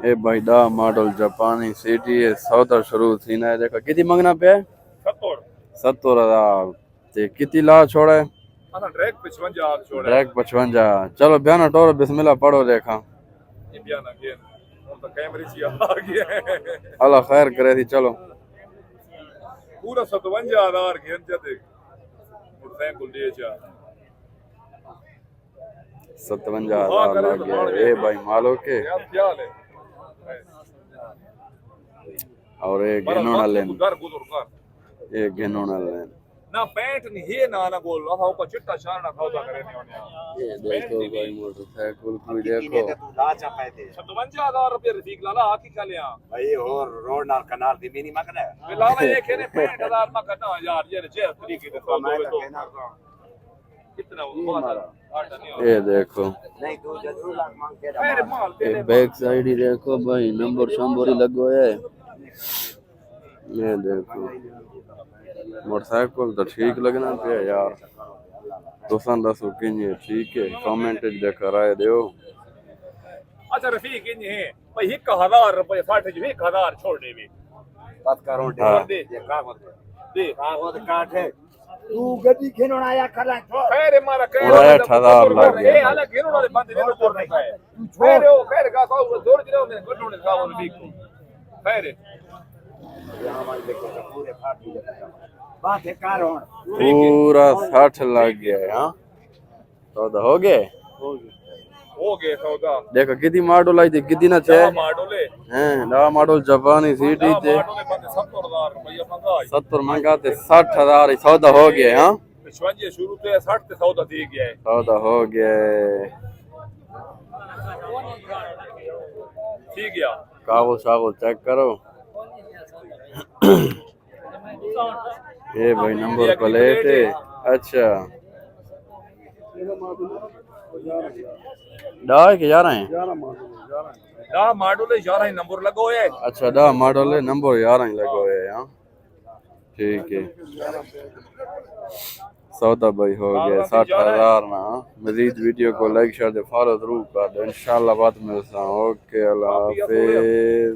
ए भाई दा मॉडल जापानी सिटी है सौदा शुरू थी ना देखा कितनी मंगना पे है 70,000 ते कितनी ला छोड़ा है डायरेक्ट 55 छोड़ा डायरेक्ट 55 चलो बयाना टोर बिस्मिल्लाह पढ़ो देखा बयाना के तो कैमरे से आ गया अल्लाह खैर करे थी चलो पूरा 57,000 के अंदर देख मोटरसाइकिल ले जा 57,000 लग गया ए भाई मालो के क्या है और ये गेनोना लेन घर बुजुर्ग ये गेनोना लेन ना पैंट नहीं है ना बोल रहा ऊपर चिट्टा शाना खाओ करे नहीं ये देखो भाई मोटरसाइकिल कोई देखो 57,000 रुपए रफीक लाला आकी का लिया भाई और रोड नाल कनाल दी मिनी मगना लाला ये कहने 65,000 में करना यार ये जे तरीके से तो कितना ये देखो नहीं तू जरूर लाख मांग के मेरे माल ये बैक साइड ही देखो भाई नंबर शंबर ही लगो है ये देखो मोटरसाइकिल तो ठीक लगना पे यार तुसन दसो किन्ने ठीक है कमेंट देखा राय दो अच्छा रफीक इन है भाई 1000 रुपए 60 जो 1000 छोड़ दे भी बात करो दे दे कागज काट है तू गड्डी खेनो आया खला खैर मारा कह 60,000 लग गया ए हाले घेरो वाले बंदे ने तो नहीं है खैर ओ खैर का को जोर दिनो ने गड्ढो ने का बोल भी खैर पूरे फाटी बात है कारण पूरा 60 लग गया है हां सौदा हो गए सौदा देखो कितनी मॉडल आई थी कितनी ना छे मॉडल हैं नया मॉडल जापानी सिटी थे मॉडल बंदे 70,000 रुपया मंगा 70 मंगा थे 60,000 ही सौदा हो गया हां 55 शुरू से 60 ते सौदा दे गया है सौदा हो गया ठीक गया कागज शागज चेक करो ये भाई नंबर प्लेट है अच्छा डाक 11 है दा मॉडल 11 नंबर लगो है अच्छा दा मॉडल है नंबर 11 ही लगो है हां ठीक है सौदा भाई हो गया 60,000 ना मजीद वीडियो को लाइक शेयर फॉलो जरूर कर दो इंशाल्लाह बाद में मिलता हूं ओके अल्लाह हाफिज।